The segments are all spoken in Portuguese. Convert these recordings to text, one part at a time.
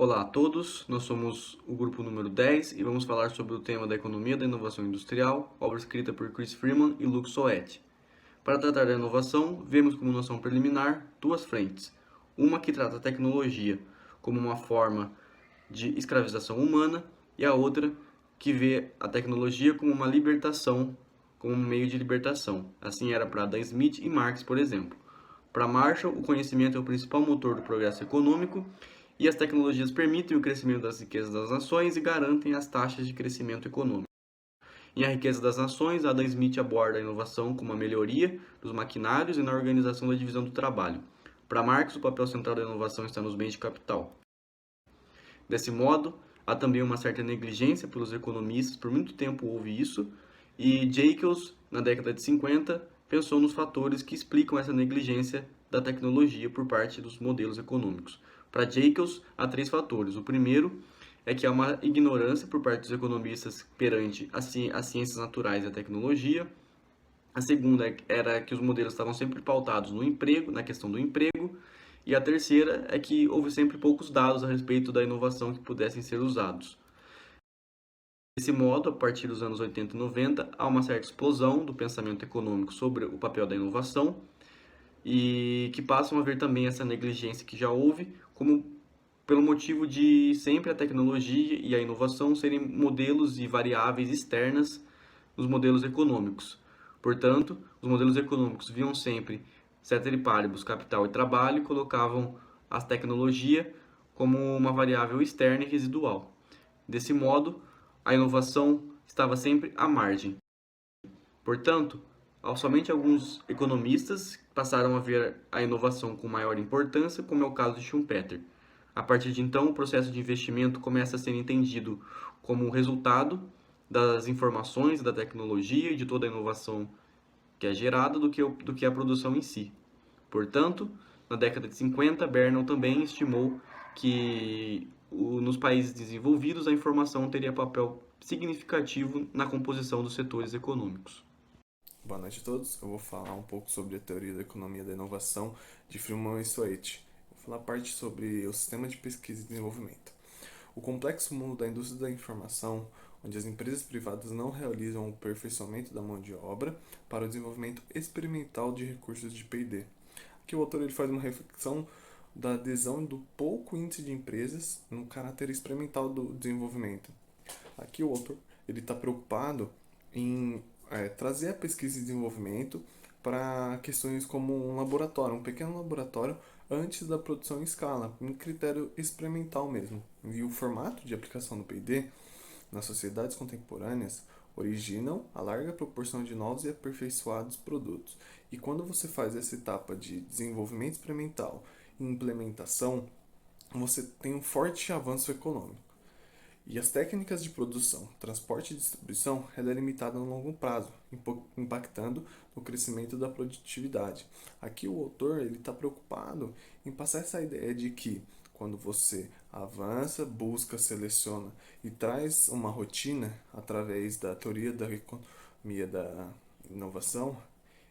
Olá a todos, nós somos o grupo número 10 e vamos falar sobre o tema da economia da inovação industrial, obra escrita por Chris Freeman e Luc Soet. Para tratar da inovação, vemos como noção preliminar duas frentes. Uma que trata a tecnologia como uma forma de escravização humana e a outra que vê a tecnologia como uma libertação, como um meio de libertação. Assim era para Adam Smith e Marx, por exemplo. Para Marshall, o conhecimento é o principal motor do progresso econômico e as tecnologias permitem o crescimento das riquezas das nações e garantem as taxas de crescimento econômico. Em A Riqueza das Nações, Adam Smith aborda a inovação como a melhoria dos maquinários e na organização da divisão do trabalho. Para Marx, o papel central da inovação está nos bens de capital. Desse modo, há também uma certa negligência pelos economistas, por muito tempo houve isso, e Jacobs, na década de 50, pensou nos fatores que explicam essa negligência da tecnologia por parte dos modelos econômicos. Para Jacobs, há três fatores. O primeiro é que há uma ignorância por parte dos economistas perante as ciências naturais e a tecnologia. A segunda era que os modelos estavam sempre pautados no emprego, na questão do emprego. E a terceira é que houve sempre poucos dados a respeito da inovação que pudessem ser usados. Desse modo, a partir dos anos 80 e 90, há uma certa explosão do pensamento econômico sobre o papel da inovação e que passam a ver também essa negligência que já houve, como pelo motivo de sempre a tecnologia e a inovação serem modelos e variáveis externas nos modelos econômicos. Portanto, os modelos econômicos viam sempre ceteris paribus, capital e trabalho, e colocavam a tecnologia como uma variável externa e residual. Desse modo, a inovação estava sempre à margem. Portanto, somente alguns economistas passaram a ver a inovação com maior importância, como é o caso de Schumpeter. A partir de então, o processo de investimento começa a ser entendido como resultado das informações, da tecnologia e de toda a inovação que é gerada do que a produção em si. Portanto, na década de 50, Bernal também estimou que nos países desenvolvidos a informação teria papel significativo na composição dos setores econômicos. Boa noite a todos. Eu vou falar um pouco sobre a teoria da economia da inovação de Freeman e Soet. Vou falar parte sobre o sistema de pesquisa e desenvolvimento. O complexo mundo da indústria da informação, onde as empresas privadas não realizam o aperfeiçoamento da mão de obra para o desenvolvimento experimental de recursos de P&D. Aqui o autor ele faz uma reflexão da adesão do pouco índice de empresas no caráter experimental do desenvolvimento. Aqui o autor ele está preocupado em trazer a pesquisa e desenvolvimento para questões como um laboratório, um pequeno laboratório antes da produção em escala, um critério experimental mesmo. E o formato de aplicação do P&D nas sociedades contemporâneas originam a larga proporção de novos e aperfeiçoados produtos. E quando você faz essa etapa de desenvolvimento experimental e implementação, você tem um forte avanço econômico. E as técnicas de produção, transporte e distribuição ela é limitada no longo prazo, impactando no crescimento da produtividade. Aqui o autor está preocupado em passar essa ideia de que quando você avança, busca, seleciona e traz uma rotina através da teoria da economia da inovação,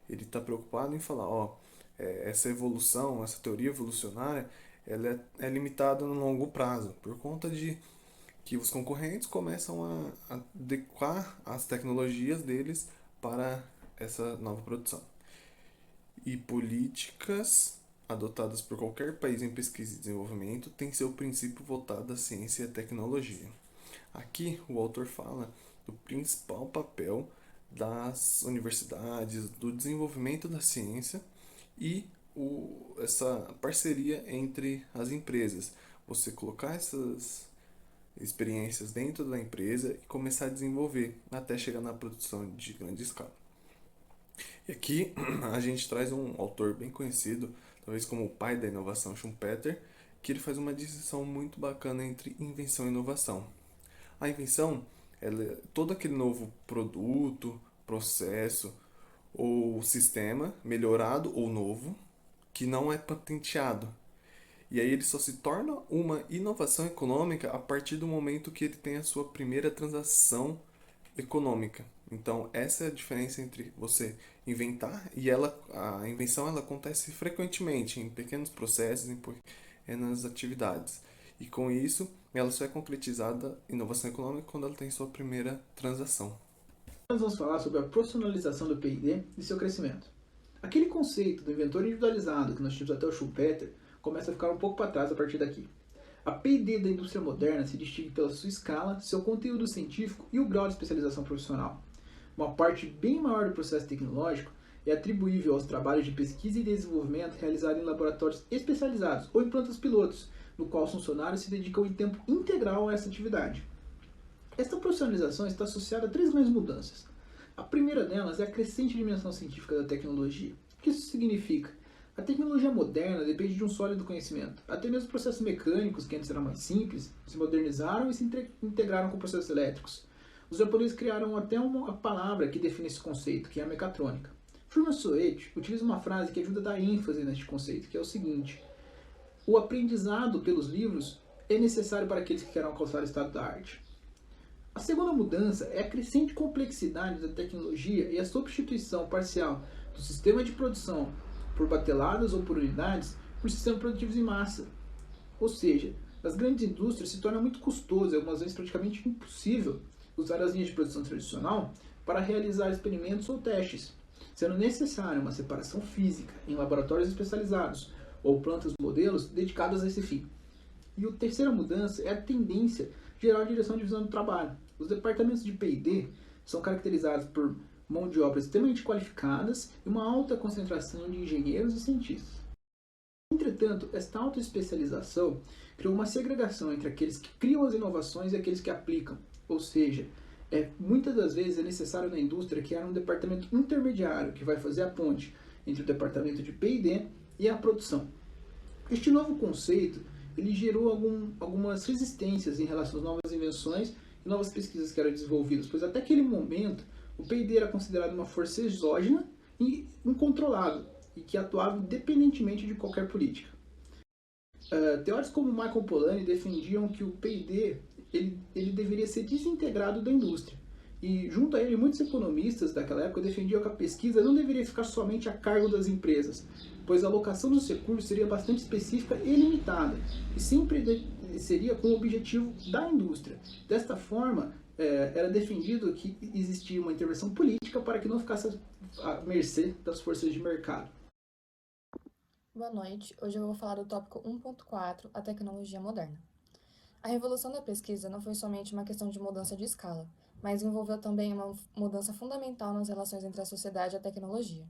ele está preocupado em falar, essa evolução, essa teoria evolucionária, ela é limitada no longo prazo, por conta de que os concorrentes começam a adequar as tecnologias deles para essa nova produção. E políticas adotadas por qualquer país em pesquisa e desenvolvimento têm seu princípio voltado à ciência e à tecnologia. Aqui o autor fala do principal papel das universidades, do desenvolvimento da ciência e essa parceria entre as empresas. Você colocar essas experiências dentro da empresa e começar a desenvolver até chegar na produção de grande escala. E aqui a gente traz um autor bem conhecido, talvez como o pai da inovação, Schumpeter, que ele faz uma distinção muito bacana entre invenção e inovação. A invenção é todo aquele novo produto, processo ou sistema melhorado ou novo que não é patenteado. E aí ele só se torna uma inovação econômica a partir do momento que ele tem a sua primeira transação econômica. Então essa é a diferença entre você inventar e a invenção ela acontece frequentemente em pequenos processos, em pequenas atividades. E com isso, ela só é concretizada inovação econômica quando ela tem sua primeira transação. Nós vamos falar sobre a profissionalização do P&D e seu crescimento. Aquele conceito do inventor individualizado que nós tínhamos até o Schumpeter começa a ficar um pouco para trás a partir daqui. A P&D da indústria moderna se distingue pela sua escala, seu conteúdo científico e o grau de especialização profissional. Uma parte bem maior do processo tecnológico é atribuível aos trabalhos de pesquisa e desenvolvimento realizados em laboratórios especializados ou em plantas pilotos, no qual os funcionários se dedicam em tempo integral a essa atividade. Esta profissionalização está associada a três grandes mudanças. A primeira delas é a crescente dimensão científica da tecnologia. O que isso significa? A tecnologia moderna depende de um sólido conhecimento. Até mesmo processos mecânicos, que antes eram mais simples, se modernizaram e se integraram com processos elétricos. Os japoneses criaram até uma palavra que define esse conceito, que é a mecatrônica. Freeman Soet utiliza uma frase que ajuda a dar ênfase neste conceito, que é o seguinte: o aprendizado pelos livros é necessário para aqueles que querem alcançar o estado da arte. A segunda mudança é a crescente complexidade da tecnologia e a substituição parcial do sistema de produção por bateladas ou por unidades por sistemas produtivos em massa. Ou seja, nas grandes indústrias se torna muito custoso e algumas vezes praticamente impossível usar as linhas de produção tradicional para realizar experimentos ou testes, sendo necessária uma separação física em laboratórios especializados ou plantas modelos dedicadas a esse fim. E a terceira mudança é a tendência geral de direção de divisão do trabalho. Os departamentos de P&D são caracterizados por mão de obra extremamente qualificadas e uma alta concentração de engenheiros e cientistas. Entretanto, esta autoespecialização criou uma segregação entre aqueles que criam as inovações e aqueles que aplicam. Ou seja, muitas das vezes é necessário na indústria criar um departamento intermediário que vai fazer a ponte entre o departamento de P&D e a produção. Este novo conceito ele gerou algumas resistências em relação às novas invenções e novas pesquisas que eram desenvolvidas, pois até aquele momento o P&D era considerado uma força exógena e incontrolável, e que atuava independentemente de qualquer política. Teóricos como Michael Polanyi defendiam que o P&D ele deveria ser desintegrado da indústria. E junto a ele, muitos economistas daquela época defendiam que a pesquisa não deveria ficar somente a cargo das empresas, pois a alocação dos recursos seria bastante específica e limitada, e sempre seria com o objetivo da indústria. Desta forma, era defendido que existia uma intervenção política para que não ficasse à mercê das forças de mercado. Boa noite, hoje eu vou falar do tópico 1.4, a tecnologia moderna. A revolução da pesquisa não foi somente uma questão de mudança de escala, mas envolveu também uma mudança fundamental nas relações entre a sociedade e a tecnologia.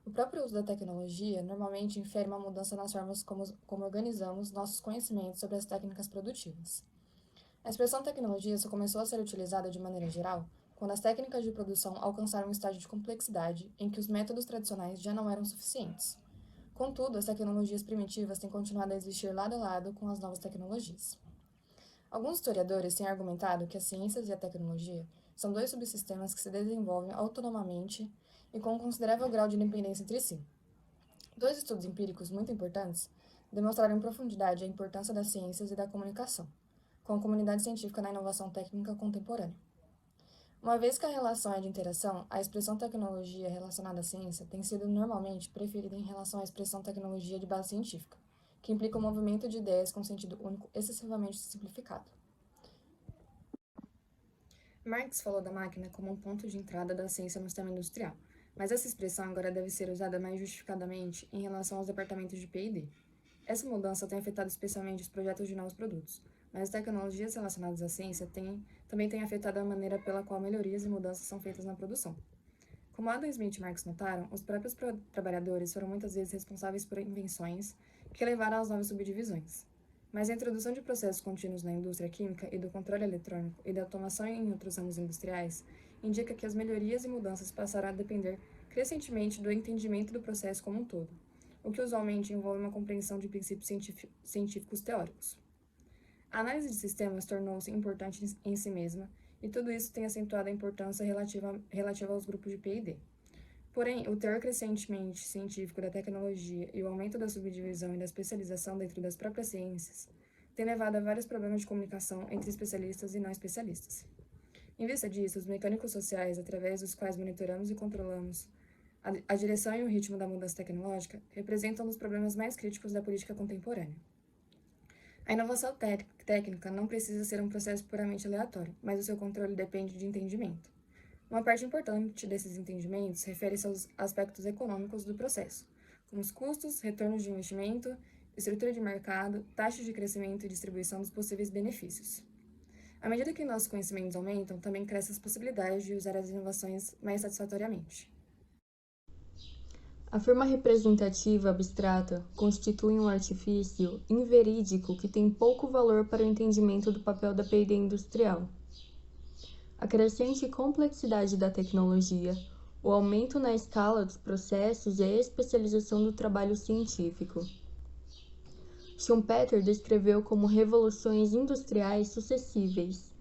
O próprio uso da tecnologia normalmente infere uma mudança nas formas como organizamos nossos conhecimentos sobre as técnicas produtivas. A expressão tecnologia só começou a ser utilizada de maneira geral quando as técnicas de produção alcançaram um estágio de complexidade em que os métodos tradicionais já não eram suficientes. Contudo, as tecnologias primitivas têm continuado a existir lado a lado com as novas tecnologias. Alguns historiadores têm argumentado que as ciências e a tecnologia são dois subsistemas que se desenvolvem autonomamente e com um considerável grau de independência entre si. Dois estudos empíricos muito importantes demonstraram em profundidade a importância das ciências e da comunicação, com a comunidade científica na inovação técnica contemporânea. Uma vez que a relação é de interação, a expressão tecnologia relacionada à ciência tem sido normalmente preferida em relação à expressão tecnologia de base científica, que implica um movimento de ideias com sentido único excessivamente simplificado. Marx falou da máquina como um ponto de entrada da ciência no sistema industrial, mas essa expressão agora deve ser usada mais justificadamente em relação aos departamentos de P&D. Essa mudança tem afetado especialmente os projetos de novos produtos, mas as tecnologias relacionadas à ciência também têm afetado a maneira pela qual melhorias e mudanças são feitas na produção. Como Adam Smith e Marx notaram, os próprios trabalhadores foram muitas vezes responsáveis por invenções que levaram às novas subdivisões. Mas a introdução de processos contínuos na indústria química e do controle eletrônico e da automação em outros ramos industriais indica que as melhorias e mudanças passaram a depender crescentemente do entendimento do processo como um todo, o que usualmente envolve uma compreensão de princípios científicos teóricos. A análise de sistemas tornou-se importante em si mesma, e tudo isso tem acentuado a importância relativa aos grupos de P&D. Porém, o teor crescentemente científico da tecnologia e o aumento da subdivisão e da especialização dentro das próprias ciências tem levado a vários problemas de comunicação entre especialistas e não especialistas. Em vista disso, os mecânicos sociais, através dos quais monitoramos e controlamos a direção e o ritmo da mudança tecnológica, representam um dos problemas mais críticos da política contemporânea. A inovação técnica não precisa ser um processo puramente aleatório, mas o seu controle depende de entendimento. Uma parte importante desses entendimentos refere-se aos aspectos econômicos do processo, como os custos, retornos de investimento, estrutura de mercado, taxa de crescimento e distribuição dos possíveis benefícios. À medida que nossos conhecimentos aumentam, também crescem as possibilidades de usar as inovações mais satisfatoriamente. A forma representativa abstrata constitui um artifício inverídico que tem pouco valor para o entendimento do papel da P&D industrial. A crescente complexidade da tecnologia, o aumento na escala dos processos e a especialização do trabalho científico. Schumpeter descreveu como revoluções industriais sucessíveis.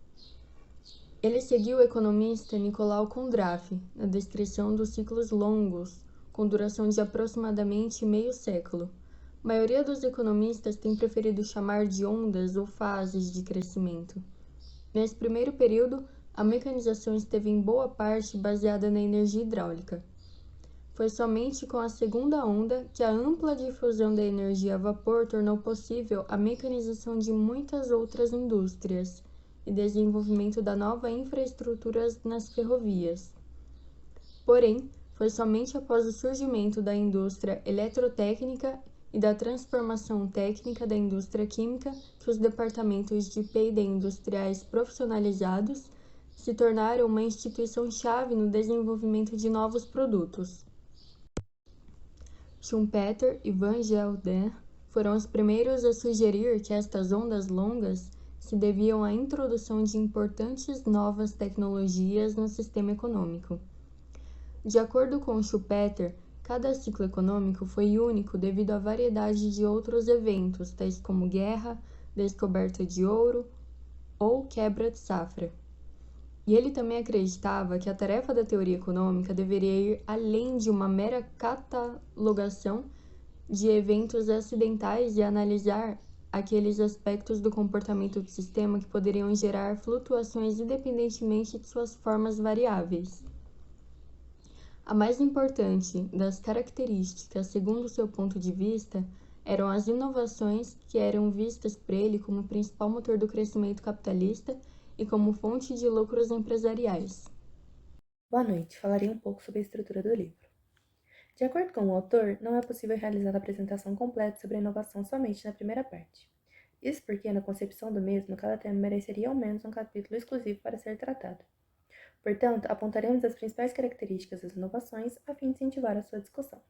Ele seguiu o economista Nicolau Kondrath na descrição dos ciclos longos, com duração de aproximadamente meio século. A maioria dos economistas tem preferido chamar de ondas ou fases de crescimento. Nesse primeiro período, a mecanização esteve em boa parte baseada na energia hidráulica. Foi somente com a segunda onda que a ampla difusão da energia a vapor tornou possível a mecanização de muitas outras indústrias e desenvolvimento da nova infraestrutura nas ferrovias. Porém, foi somente após o surgimento da indústria eletrotécnica e da transformação técnica da indústria química que os departamentos de P&D industriais profissionalizados se tornaram uma instituição-chave no desenvolvimento de novos produtos. Schumpeter e Van Gelder foram os primeiros a sugerir que estas ondas longas se deviam à introdução de importantes novas tecnologias no sistema econômico. De acordo com Schumpeter, cada ciclo econômico foi único devido à variedade de outros eventos, tais como guerra, descoberta de ouro ou quebra de safra. E ele também acreditava que a tarefa da teoria econômica deveria ir além de uma mera catalogação de eventos acidentais e analisar aqueles aspectos do comportamento do sistema que poderiam gerar flutuações independentemente de suas formas variáveis. A mais importante das características, segundo seu ponto de vista, eram as inovações que eram vistas por ele como o principal motor do crescimento capitalista e como fonte de lucros empresariais. Boa noite, falarei um pouco sobre a estrutura do livro. De acordo com o autor, não é possível realizar a apresentação completa sobre a inovação somente na primeira parte. Isso porque, na concepção do mesmo, cada tema mereceria ao menos um capítulo exclusivo para ser tratado. Portanto, apontaremos as principais características das inovações a fim de incentivar a sua discussão.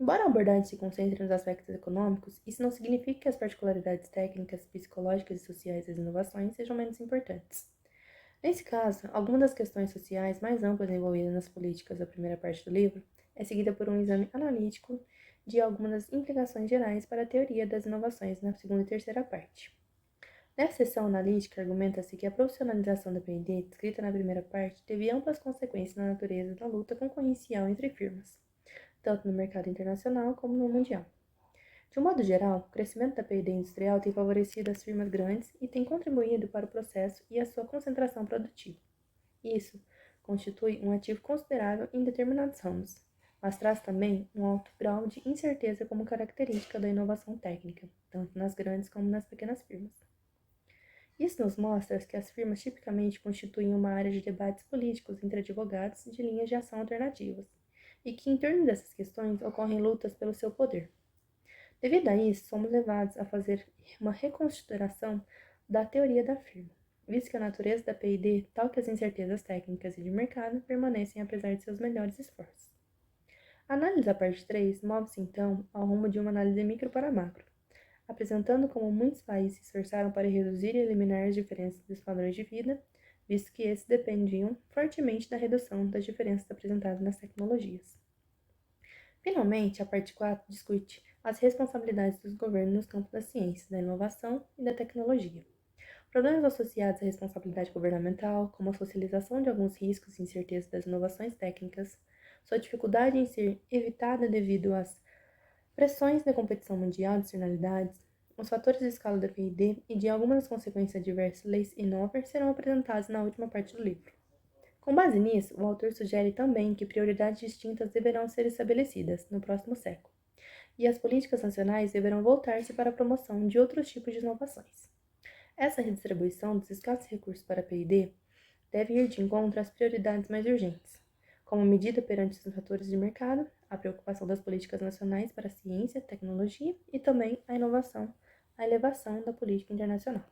Embora a abordagem se concentre nos aspectos econômicos, isso não significa que as particularidades técnicas, psicológicas e sociais das inovações sejam menos importantes. Nesse caso, algumas das questões sociais mais amplas envolvidas nas políticas da primeira parte do livro é seguida por um exame analítico de algumas das implicações gerais para a teoria das inovações na segunda e terceira parte. Nessa seção analítica, argumenta-se que a profissionalização da P&D, descrita na primeira parte, teve amplas consequências na natureza da luta concorrencial entre firmas, tanto no mercado internacional como no mundial. De um modo geral, o crescimento da P&D industrial tem favorecido as firmas grandes e tem contribuído para o processo e a sua concentração produtiva. Isso constitui um ativo considerável em determinados ramos, mas traz também um alto grau de incerteza como característica da inovação técnica, tanto nas grandes como nas pequenas firmas. Isso nos mostra que as firmas tipicamente constituem uma área de debates políticos entre advogados de linhas de ação alternativas, e que em torno dessas questões ocorrem lutas pelo seu poder. Devido a isso, somos levados a fazer uma reconsideração da teoria da firma, visto que a natureza da P&D, tal que as incertezas técnicas e de mercado, permanecem apesar de seus melhores esforços. A análise da parte 3 move-se então ao rumo de uma análise micro para macro, apresentando como muitos países se esforçaram para reduzir e eliminar as diferenças dos padrões de vida, visto que esses dependiam fortemente da redução das diferenças apresentadas nas tecnologias. Finalmente, a parte 4 discute as responsabilidades dos governos nos campos da ciência, da inovação e da tecnologia. Problemas associados à responsabilidade governamental, como a socialização de alguns riscos e incertezas das inovações técnicas, sua dificuldade em ser evitada devido às pressões da competição mundial de externalidades, os fatores de escala da P&D e de algumas das consequências adversas leis Innover serão apresentados na última parte do livro. Com base nisso, o autor sugere também que prioridades distintas deverão ser estabelecidas no próximo século, e as políticas nacionais deverão voltar-se para a promoção de outros tipos de inovações. Essa redistribuição dos escassos recursos para a P&D deve ir de encontro às prioridades mais urgentes, como medida perante os fatores de mercado, a preocupação das políticas nacionais para a ciência, tecnologia e também a inovação, a elevação da política internacional.